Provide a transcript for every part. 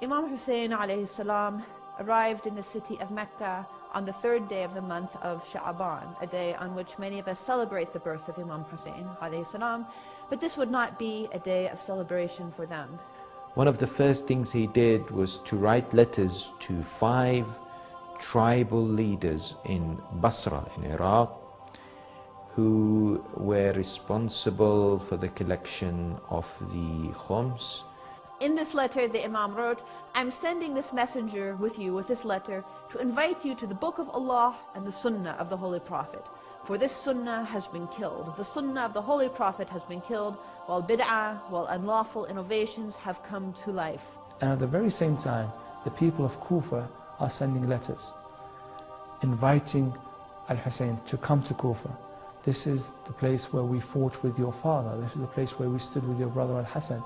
Imam Hussein alayhi salam arrived in the city of Mecca on the 3rd day of the month of Sha'aban, a day on which many of us celebrate the birth of Imam Hussein alayhi salam, but this would not be a day of celebration for them. One of the first things he did was to write letters to 5 tribal leaders in Basra, in Iraq, who were responsible for the collection of the khums. In this letter, the Imam wrote, "I'm sending this messenger with you with this letter to invite you to the Book of Allah and the Sunnah of the Holy Prophet. For this Sunnah has been killed. The Sunnah of the Holy Prophet has been killed, while bid'ah, while unlawful innovations have come to life." And at the very same time, the people of Kufa are sending letters, inviting Al-Hussein to come to Kufa. This is the place where we fought with your father. This is the place where we stood with your brother Al-Hassan.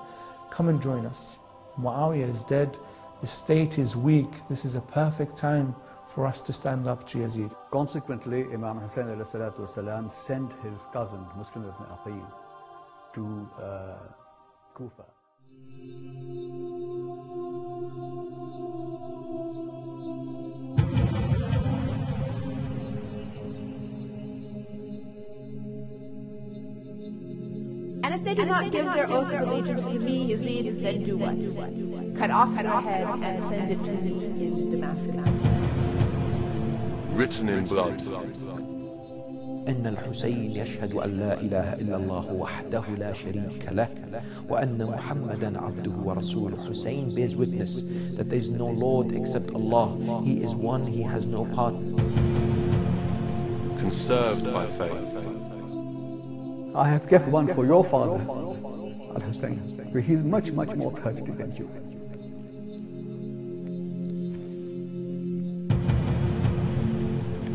Come and join us. Muawiyah is dead. The state is weak. This is a perfect time for us to stand up to Yazid. Consequently, Imam Hussein ﷺ sent his cousin, Muslim ibn Aqil, to Kufa. And if they do not give their oath of allegiance to me, Yazid, then do what? Cut off their head and send it to me in Damascus. Written in blood. إن الحسين يشهد أن لا إله إلا الله وحده لا شريك له وأن محمدا عبده ورسوله. Hussein bears witness that there is no Lord except Allah. He is one, he has no partner. Conserved by faith. I have kept one for your father, Al-Hussein. He's much, much more thirsty than you.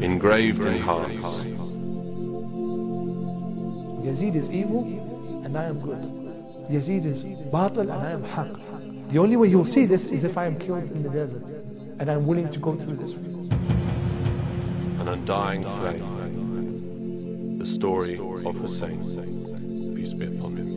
Engraved in hearts. Yazid is evil and I am good. Yazid is batil and I am haq. The only way you'll see this is if I am killed in the desert and I'm willing to go through this. An undying flame. The story of Hussein, peace be upon him.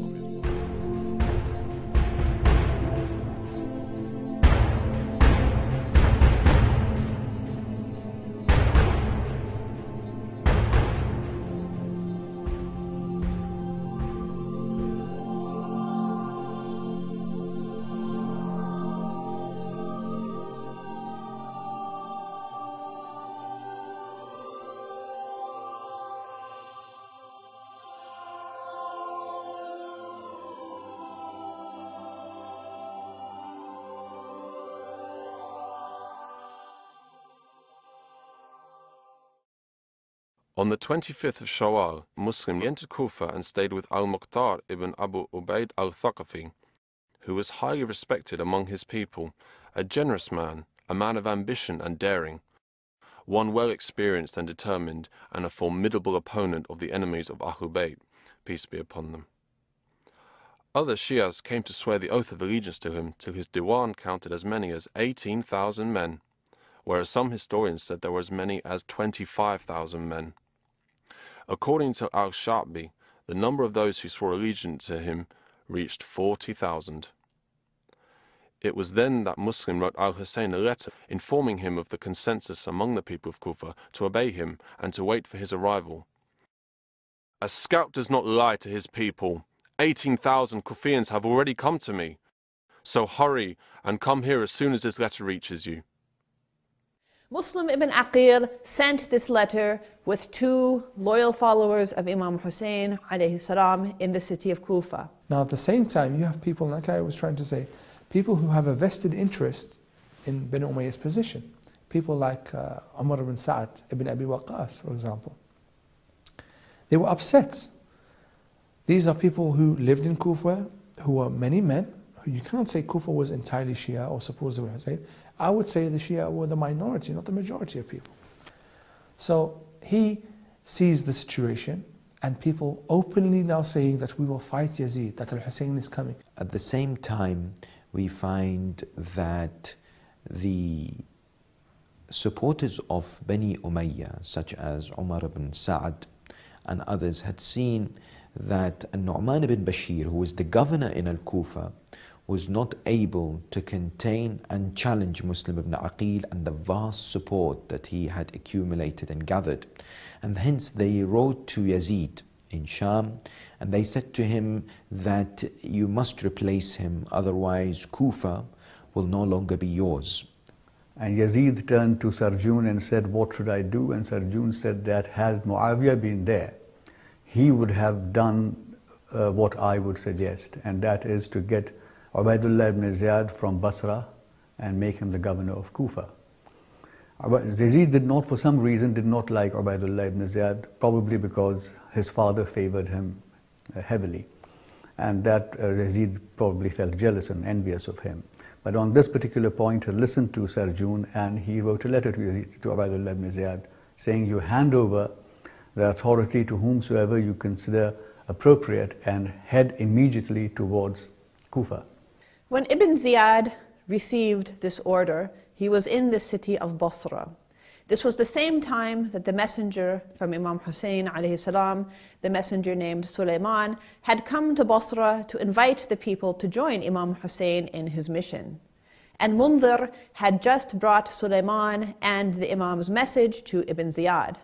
On the 25th of Shawwal, Muslim entered Kufa and stayed with al-Muqtar ibn Abu Ubaid al-Thaqafi, who was highly respected among his people, a generous man, a man of ambition and daring, one well experienced and determined, and a formidable opponent of the enemies of Ahlul Bayt, peace be upon them. Other Shias came to swear the oath of allegiance to him till his diwan counted as many as 18,000 men, whereas some historians said there were as many as 25,000 men. According to al-Sha'bi, the number of those who swore allegiance to him reached 40,000. It was then that Muslim wrote al-Hussein a letter informing him of the consensus among the people of Kufa to obey him and to wait for his arrival. A scout does not lie to his people. 18,000 Kufians have already come to me. So hurry and come here as soon as this letter reaches you. Muslim ibn Aqil sent this letter with 2 loyal followers of Imam Hussein alayhi salam in the city of Kufa. Now at the same time, you have people, like I was trying to say, people who have a vested interest in bin Umayyah's position. People like Umar ibn Sa'ad ibn Abi Waqqas, for example. They were upset. These are people who lived in Kufa, who were many men. You cannot say Kufa was entirely Shia or supporters of Hussein. I would say the Shia were the minority, not the majority of people. So he sees the situation and people openly now saying that we will fight Yazid, that Al-Hussein is coming. At the same time, we find that the supporters of Bani Umayyah, such as Umar ibn Sa'ad and others, had seen that Nu'man ibn Bashir, who was the governor in Al-Kufa, was not able to contain and challenge Muslim ibn Aqil and the vast support that he had accumulated and gathered. And hence they wrote to Yazid in Sham, and they said to him that you must replace him, otherwise Kufa will no longer be yours. And Yazid turned to Sarjun and said, what should I do? And Sarjun said that had Muawiyah been there, he would have done what I would suggest, and that is to get Ubaidullah ibn Ziyad from Basra and make him the governor of Kufa. Yazid did not, for some reason, did not like Ubaidullah ibn Ziyad, probably because his father favored him heavily, and that Yazid probably felt jealous and envious of him. But on this particular point, he listened to Sarjun, and he wrote a letter to Yazid, to Ubaidullah ibn Ziyad, saying, you hand over the authority to whomsoever you consider appropriate and head immediately towards Kufa. When Ibn Ziyad received this order, he was in the city of Basra. This was the same time that the messenger from Imam Hussein alayhi salam, the messenger named Sulaiman, had come to Basra to invite the people to join Imam Hussein in his mission. And Mundhir had just brought Sulaiman and the Imam's message to Ibn Ziyad.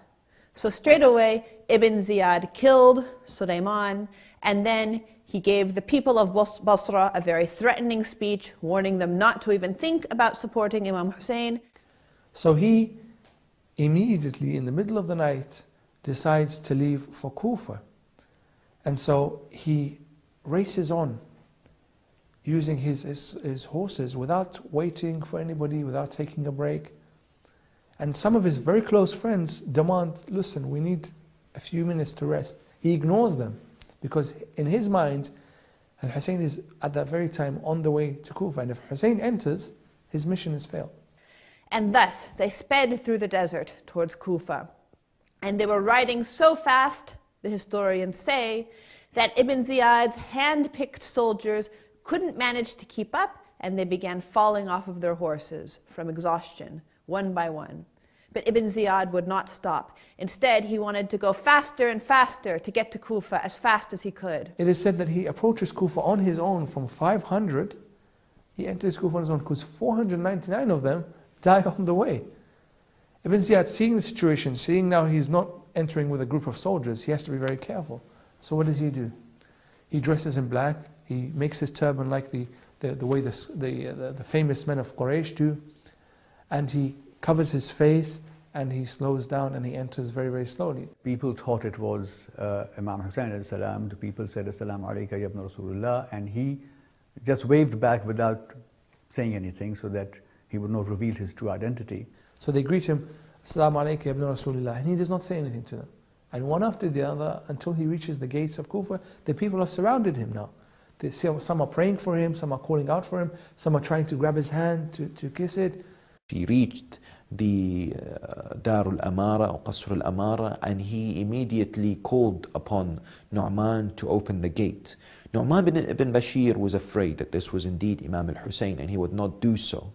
So straight away, Ibn Ziyad killed Sulaiman, and then he gave the people of Basra a very threatening speech, warning them not to even think about supporting Imam Hussein. So he immediately, in the middle of the night, decides to leave for Kufa. And so he races on, using his horses without waiting for anybody, without taking a break. And some of his very close friends demand, listen, we need a few minutes to rest. He ignores them, because in his mind, Al-Hussein is at that very time on the way to Kufa. And if Hussein enters, his mission has failed. And thus, they sped through the desert towards Kufa. And they were riding so fast, the historians say, that Ibn Ziyad's hand-picked soldiers couldn't manage to keep up, and they began falling off of their horses from exhaustion, one by one. But Ibn Ziyad would not stop. Instead, he wanted to go faster and faster to get to Kufa as fast as he could. It is said that he approaches Kufa on his own from 500. He enters Kufa on his own because 499 of them die on the way. Ibn Ziyad, seeing the situation, seeing now he's not entering with a group of soldiers, he has to be very careful. So what does he do? He dresses in black. He makes his turban like the way the famous men of Quraysh do, and he covers his face, and he slows down, and he enters very, very slowly. People thought it was Imam Hussein alayhi salam. The people said, Assalamu alayka ya ibn Rasulullah, and he just waved back without saying anything so that he would not reveal his true identity. So they greet him, Assalamu alayka ya ibn Rasulullah, and he does not say anything to them. And one after the other, until he reaches the gates of Kufa, the people have surrounded him now. Some are praying for him, some are calling out for him, some are trying to grab his hand to kiss it. He reached the Darul Amara or Qasr al-Amara, and he immediately called upon Nu'man to open the gate. Nu'man ibn Bashir was afraid that this was indeed Imam al-Hussein, and he would not do so.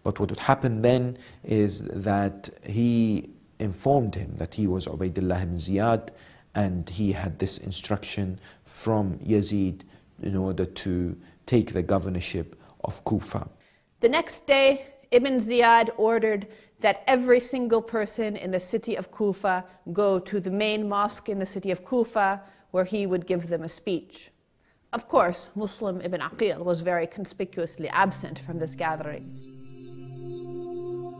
But what would happen then is that he informed him that he was Ubaidullah ibn Ziyad, and he had this instruction from Yazid in order to take the governorship of Kufa. The next day, Ibn Ziyad ordered that every single person in the city of Kufa go to the main mosque in the city of Kufa, where he would give them a speech. Of course, Muslim ibn Aqil was very conspicuously absent from this gathering.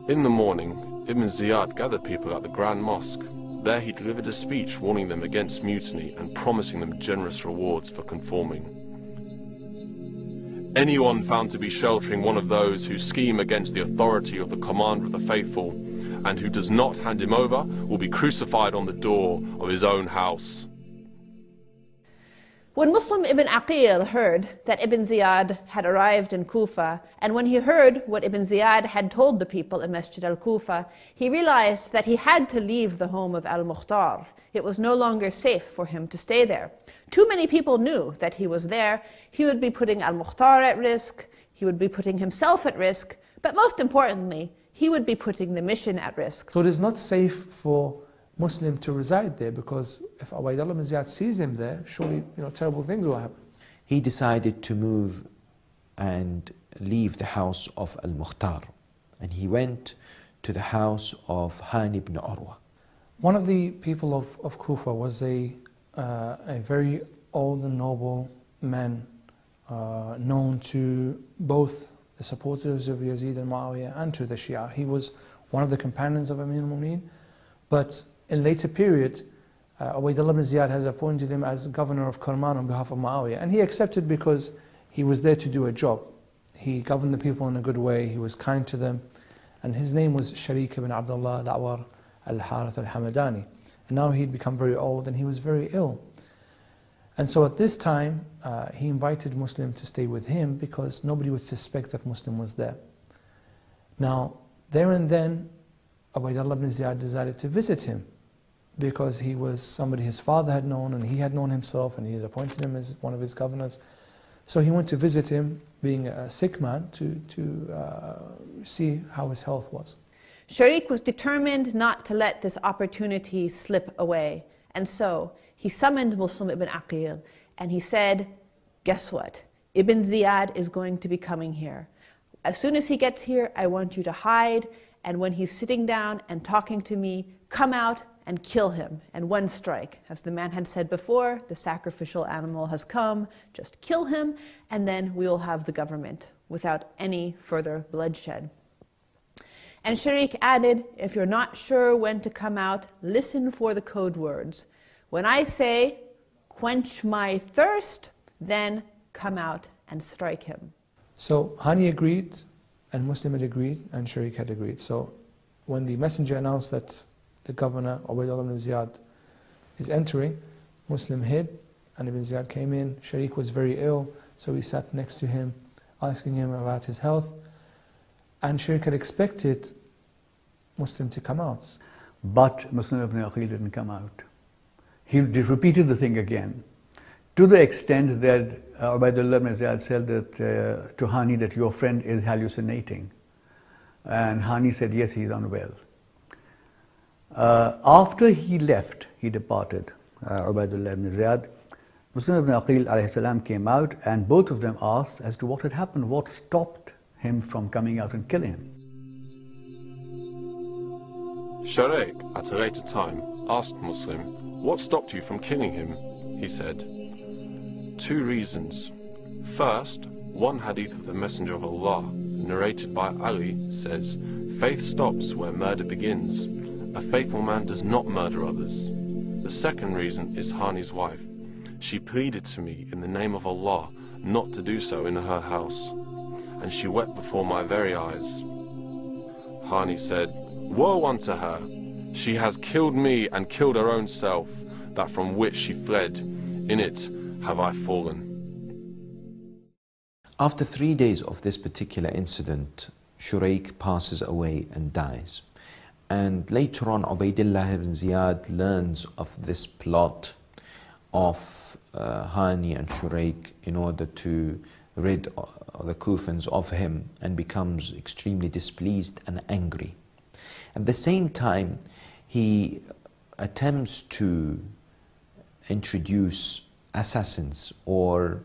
In the morning, Ibn Ziyad gathered people at the Grand Mosque. There he delivered a speech warning them against mutiny and promising them generous rewards for conforming. Anyone found to be sheltering one of those who scheme against the authority of the commander of the faithful and who does not hand him over will be crucified on the door of his own house. When Muslim ibn Aqil heard that Ibn Ziyad had arrived in Kufa, and when he heard what Ibn Ziyad had told the people in Masjid al-Kufa, he realized that he had to leave the home of al-Mukhtar. It was no longer safe for him to stay there. Too many people knew that he was there. He would be putting al-Mukhtar at risk, he would be putting himself at risk, but most importantly, he would be putting the mission at risk. So it is not safe for Muslim to reside there, because if Ubaidullah ibn Ziyad sees him there, surely terrible things will happen. He decided to move and leave the house of Al-Mukhtar. And he went to the house of Hani ibn Urwa. One of the people of Kufa was a very old and noble man, known to both the supporters of Yazid and Muawiyah and to the Shia. He was one of the companions of Amir al-Mu'mineen, but in later period, Ubaydullah ibn Ziyad has appointed him as governor of Karman on behalf of Muawiyah, and he accepted because he was there to do a job. He governed the people in a good way, he was kind to them, and his name was Sharik ibn Abdullah al-A'war al-Harith al-Hamadani. And now he'd become very old and he was very ill. And so at this time, he invited Muslim to stay with him because nobody would suspect that Muslim was there. Now, there and then, Ubaydullah ibn Ziyad decided to visit him because he was somebody his father had known and he had known himself and he had appointed him as one of his governors. So he went to visit him, being a sick man, to see how his health was. Sharik was determined not to let this opportunity slip away. And so he summoned Muslim ibn Aqil and he said, guess what? Ibn Ziyad is going to be coming here. As soon as he gets here, I want you to hide. And when he's sitting down and talking to me, come out and kill him in one strike. As the man had said before, the sacrificial animal has come, just kill him, and then we will have the government without any further bloodshed. And Sharik added, if you're not sure when to come out, listen for the code words. When I say, quench my thirst, then come out and strike him. So Hani agreed, and Muslim had agreed, and Sharik had agreed. So when the messenger announced that the governor, Ubaydullah ibn Ziyad, is entering, Muslim hid, and Ibn Ziyad came in. Sharik was very ill, so he sat next to him, asking him about his health. And Sharik had expected Muslim to come out. But Muslim ibn Aqil didn't come out. He repeated the thing again, to the extent that Ubaydullah ibn Ziyad said that, to Hani that your friend is hallucinating. And Hani said, yes, he's unwell. After he left, he departed, Ubaydullah ibn Ziyad, Muslim ibn Aqil alayhi salam came out and both of them asked as to what had happened, what stopped him from coming out and killing him. Sharik, at a later time, asked Muslim, what stopped you from killing him? He said, 2 reasons. First, one hadith of the Messenger of Allah, narrated by Ali, says, faith stops where murder begins. A faithful man does not murder others. The second reason is Hani's wife. She pleaded to me in the name of Allah not to do so in her house, and she wept before my very eyes. Hani said, woe unto her! She has killed me and killed her own self, that from which she fled. In it have I fallen. After 3 days of this particular incident, Shuraik passes away and dies. And later on, Ubaydullah ibn Ziyad learns of this plot of Hani and Shuraik in order to rid the Kufans of him, and becomes extremely displeased and angry. At the same time, he attempts to introduce assassins or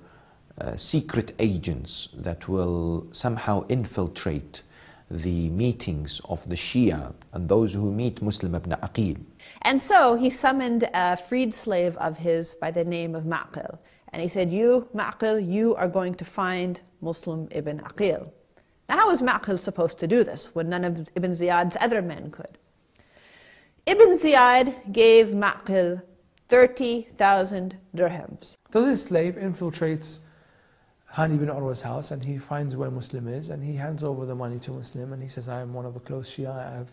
secret agents that will somehow infiltrate the meetings of the Shia and those who meet Muslim ibn Aqil. And so he summoned a freed slave of his by the name of Ma'qil. And he said, you, Ma'qil, you are going to find Muslim ibn Aqil. Now, how was Ma'qil supposed to do this when none of Ibn Ziyad's other men could? Ibn Ziyad gave Ma'qil 30,000 dirhams. So this slave infiltrates Hani ibn Urwa's house and he finds where Muslim is and he hands over the money to Muslim and he says, I am one of the close Shia, I have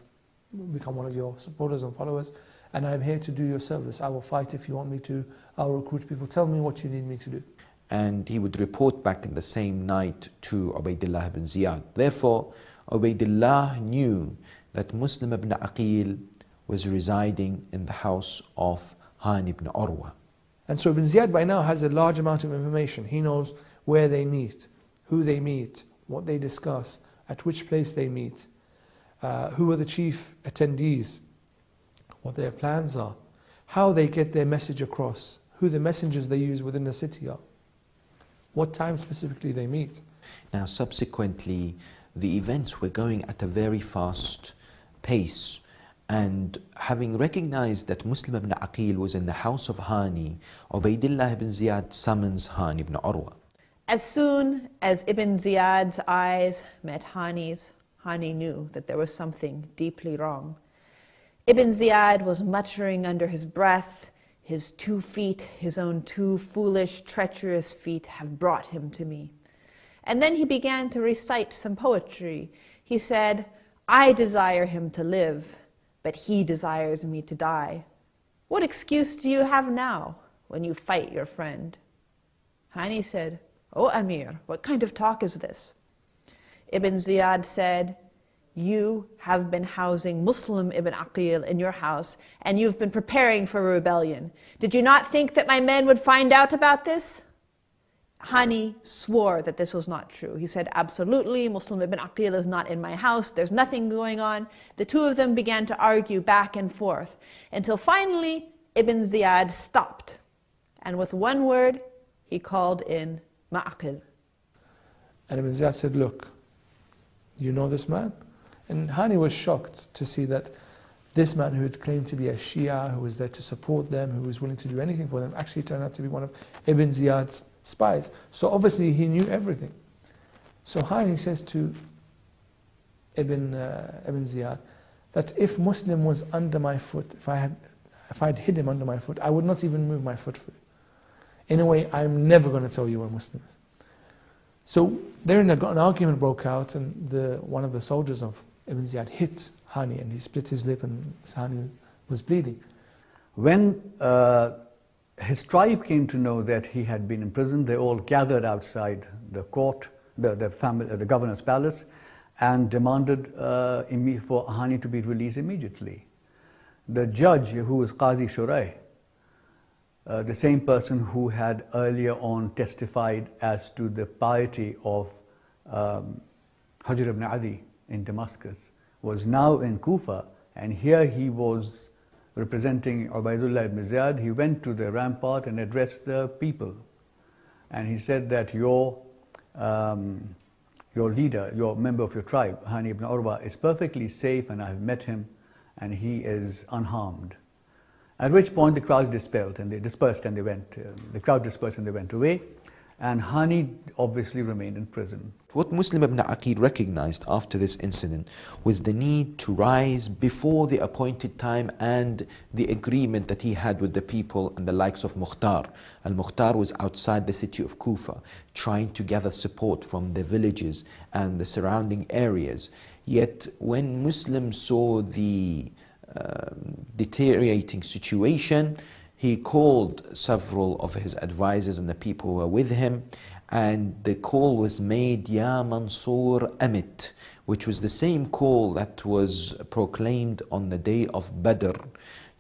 become one of your supporters and followers and I am here to do your service. I will fight if you want me to, I will recruit people, tell me what you need me to do. And he would report back in the same night to Ubaydullah ibn Ziyad. Therefore, Ubaydullah knew that Muslim ibn Aqil was residing in the house of Hani ibn Urwa. And so Ibn Ziyad by now has a large amount of information. He knows where they meet, who they meet, what they discuss, at which place they meet, who are the chief attendees, what their plans are, how they get their message across, who the messengers they use within the city are, what time specifically they meet. Now subsequently, the events were going at a very fast pace, and having recognized that Muslim ibn Aqil was in the house of Hani, Ubaydullah ibn Ziyad summons Hani ibn Urwa. As soon as Ibn Ziyad's eyes met Hani's, Hani knew that there was something deeply wrong. Ibn Ziyad was muttering under his breath, "His 2 feet, his own 2 foolish, treacherous feet have brought him to me." And then he began to recite some poetry. He said, "I desire him to live, but he desires me to die. What excuse do you have now when you fight your friend?" Hani said, "O Amir, what kind of talk is this?" Ibn Ziyad said, "You have been housing Muslim ibn Aqil in your house, and you've been preparing for a rebellion. Did you not think that my men would find out about this?" Hani swore that this was not true. He said, "Absolutely, Muslim ibn Aqil is not in my house. There's nothing going on." The two of them began to argue back and forth until finally Ibn Ziyad stopped. And with one word, he called in Ma'aqil. And Ibn Ziyad said, "Look, you know this man?" And Hani was shocked to see that this man who had claimed to be a Shia, who was there to support them, who was willing to do anything for them, actually turned out to be one of Ibn Ziyad's spies. So obviously he knew everything. So Hani says to Ibn Ziyad that if Muslim was under my foot, if I'd hid him under my foot, I would not even move my foot for you. In a way, I'm never going to tell you where Muslim is. So there an argument broke out, and one of the soldiers of Ibn Ziyad hit Hani, and he split his lip, and Hani was bleeding. When his tribe came to know that he had been imprisoned, they all gathered outside the court, the governor's palace, and demanded for Hani to be released immediately. The judge, who was Qazi Shuraih, the same person who had earlier on testified as to the piety of Hujr ibn Adi in Damascus, was now in Kufa, and here he was representing Ubaydullah ibn Ziyad. He went to the rampart and addressed the people, and he said that your leader, your member of your tribe, Hani ibn Urwa, is perfectly safe, and I have met him, and he is unharmed. At which point the crowd dispersed and they dispersed and they went. The crowd dispersed and they went away, and Hani obviously remained in prison. What Muslim ibn Aqil recognized after this incident was the need to rise before the appointed time and the agreement that he had with the people and the likes of Mukhtar. Al-Mukhtar was outside the city of Kufa, trying to gather support from the villages and the surrounding areas. Yet when Muslims saw the deteriorating situation, he called several of his advisors and the people who were with him, and the call was made, Ya Mansur Amit, which was the same call that was proclaimed on the day of Badr,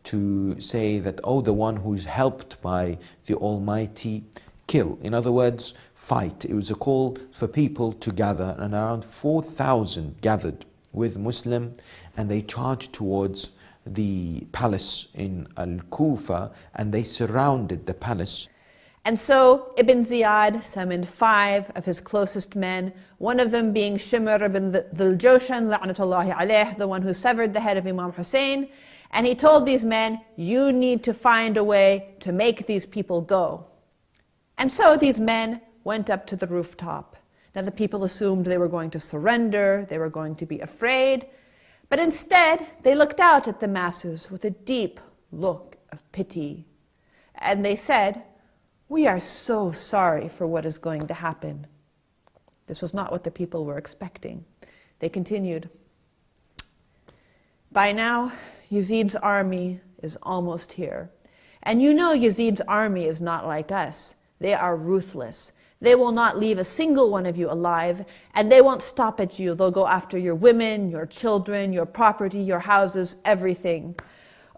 to say that, oh, the one who's helped by the Almighty, kill. In other words, fight. It was a call for people to gather, and around 4,000 gathered with Muslim, and they charged towards the palace in Al-Kufa, and they surrounded the palace. And so Ibn Ziyad summoned 5 of his closest men, one of them being Shimr ibn Dhul-Joshan, la'natullahi alayh, the one who severed the head of Imam Hussein. And he told these men, you need to find a way to make these people go. And so these men went up to the rooftop. Now the people assumed they were going to surrender, they were going to be afraid, but instead they looked out at the masses with a deep look of pity. And they said, we are so sorry for what is going to happen. This was not what the people were expecting. They continued, by now, Yazid's army is almost here. And you know Yazid's army is not like us. They are ruthless. They will not leave a single one of you alive, and they won't stop at you. They'll go after your women, your children, your property, your houses, everything.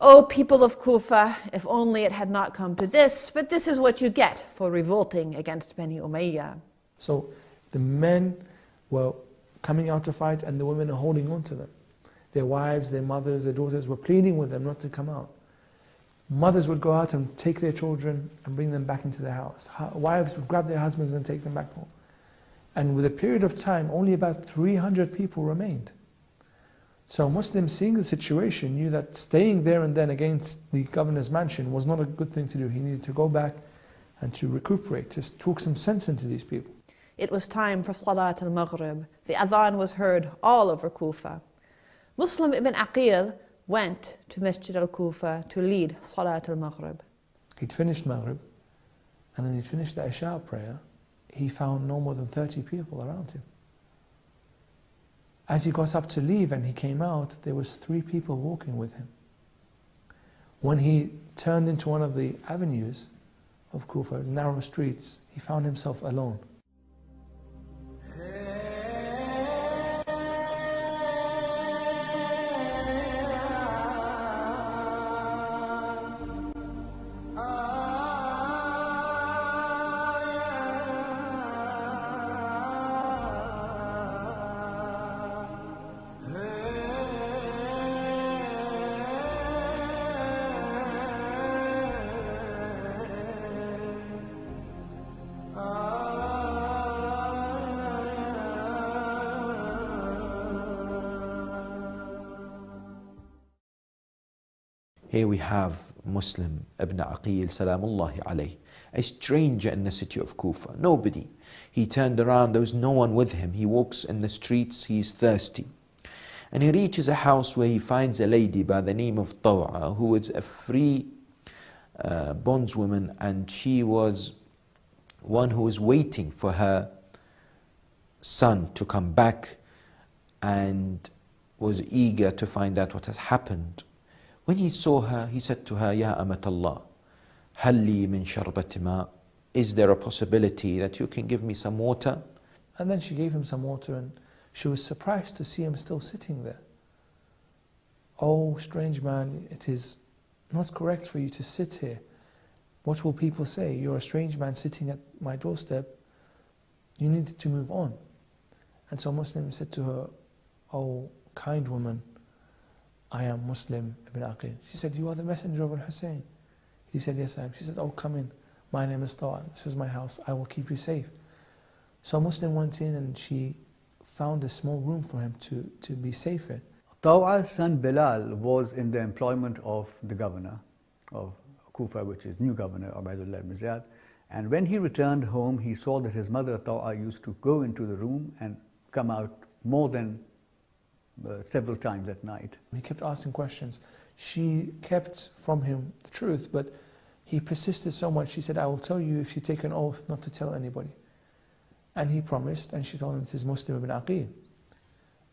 Oh, people of Kufa, if only it had not come to this, but this is what you get for revolting against Bani Umayyah. So the men were coming out to fight, and the women are holding on to them. Their wives, their mothers, their daughters were pleading with them not to come out. Mothers would go out and take their children and bring them back into their house. Wives would grab their husbands and take them back home. And with a period of time, only about 300 people remained. So Muslims, seeing the situation, knew that staying there and then against the governor's mansion was not a good thing to do. He needed to go back and to recuperate, to talk some sense into these people. It was time for Salat al-Maghrib. The adhan was heard all over Kufa. Muslim ibn Aqil went to Masjid al-Kufa to lead Salat al-Maghrib. He'd finished Maghrib, and then he'd finished the Isha prayer. He found no more than 30 people around him. As he got up to leave and he came out, there was 3 people walking with him. When he turned into one of the avenues of Kufa, the narrow streets, he found himself alone. Here we have Muslim ibn Aqil salamullahi alayh, a stranger in the city of Kufa, nobody. He turned around, there was no one with him. He walks in the streets, he's thirsty. And he reaches a house where he finds a lady by the name of Taw'a, who was a free bondswoman, and she was one who was waiting for her son to come back and was eager to find out what has happened. When he saw her, he said to her, Ya Amatallah, هل لي من شربة ماء? Is there a possibility that you can give me some water? And then she gave him some water, and she was surprised to see him still sitting there. Oh, strange man, it is not correct for you to sit here. What will people say? You're a strange man sitting at my doorstep. You need to move on. And so Muslim said to her, Oh, kind woman, I am Muslim ibn Aqil. She said, You are the messenger of al-Hussein. He said, Yes, I am. She said, Oh, come in. My name is Ta'a. This is my house. I will keep you safe. So Muslim went in and she found a small room for him to be safe in. Taw'a's son Bilal was in the employment of the governor of Kufa, which is new governor, Ubaydullah ibn Ziyad. And when he returned home, he saw that his mother Taw'a used to go into the room and come out more than several times at night. He kept asking questions. She kept from him the truth, but he persisted so much. She said, I will tell you if you take an oath not to tell anybody. And he promised, and she told him it is Muslim ibn Aqil.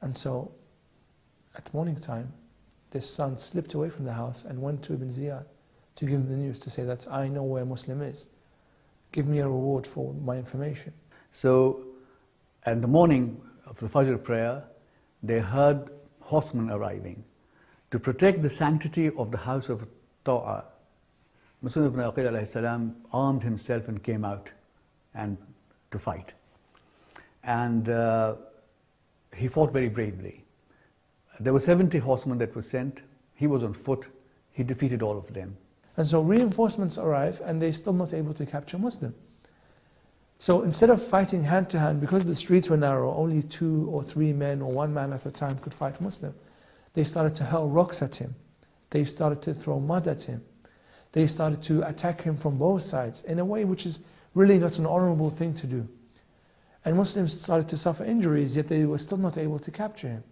And so, at morning time, this son slipped away from the house and went to Ibn Ziyad to give him the news, to say that I know where Muslim is. Give me a reward for my information. So, in the morning of the Fajr prayer, they heard horsemen arriving. To protect the sanctity of the house of Ta'a, Muslim ibn Aqil alayhi salam armed himself and came out and to fight. And he fought very bravely. There were 70 horsemen that were sent. He was on foot. He defeated all of them. And so reinforcements arrive, and they're still not able to capture Muslim. So instead of fighting hand to hand, because the streets were narrow, only 2 or 3 men or 1 man at a time could fight Muslim. They started to hurl rocks at him. They started to throw mud at him. They started to attack him from both sides in a way which is really not an honorable thing to do. And Muslims started to suffer injuries, yet they were still not able to capture him.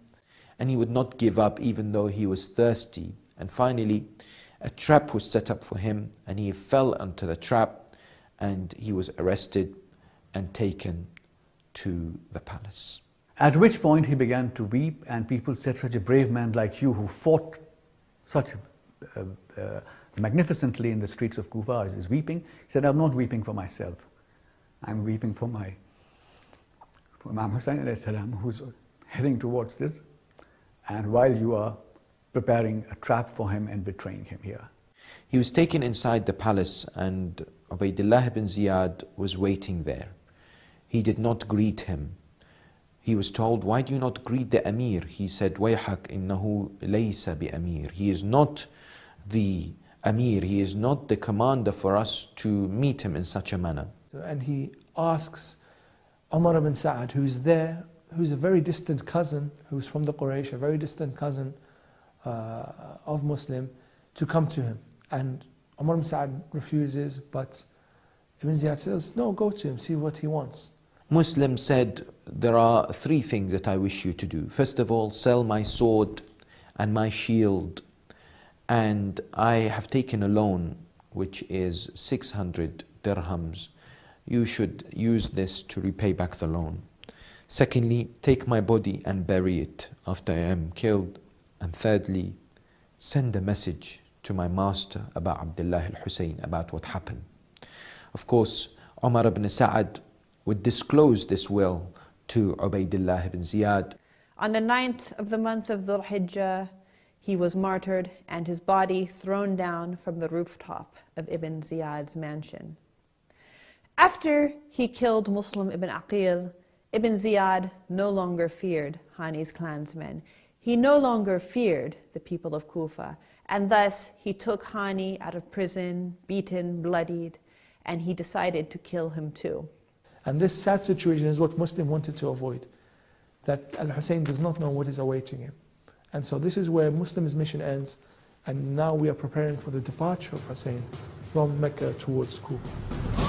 And he would not give up even though he was thirsty. And finally, a trap was set up for him, and he fell into the trap, and he was arrested and taken to the palace. At which point he began to weep, and people said, such a brave man like you who fought such magnificently in the streets of Kufa is weeping. He said, I'm not weeping for myself. I'm weeping for Imam Hussein alayhi salam, who's heading towards this, and while you are preparing a trap for him and betraying him here. He was taken inside the palace, and Ubaydullah ibn Ziyad was waiting there. He did not greet him. He was told, why do you not greet the Amir? He said, وَيْحَكْ إِنَّهُ لَيْسَ بِأَمِير. He is not the Amir, he is not the commander for us to meet him in such a manner. And he asks Umar ibn Sa'ad, who's there, who's a very distant cousin, who's from the Quraysh, a very distant cousin of Muslim, to come to him. And Umar ibn Sa'ad refuses, but Ibn Ziyad says, no, go to him, see what he wants. Muslim said, there are three things that I wish you to do. First of all, sell my sword and my shield, and I have taken a loan which is 600 dirhams. You should use this to repay back the loan. Secondly, take my body and bury it after I am killed. And thirdly, send a message to my master about Abdullah al-Hussein, about what happened. Of course, Umar ibn Sa'ad would disclose this will to Ubaydullah ibn Ziyad. On the 9th of the month of Dhul Hijjah, he was martyred and his body thrown down from the rooftop of Ibn Ziyad's mansion. After he killed Muslim ibn Aqil, Ibn Ziyad no longer feared Hani's clansmen. He no longer feared the people of Kufa, and thus he took Hani out of prison, beaten, bloodied, and he decided to kill him too. And this sad situation is what Muslim wanted to avoid, that Al-Hussein does not know what is awaiting him. And so this is where Muslim's mission ends, and now we are preparing for the departure of Hussein from Mecca towards Kufa.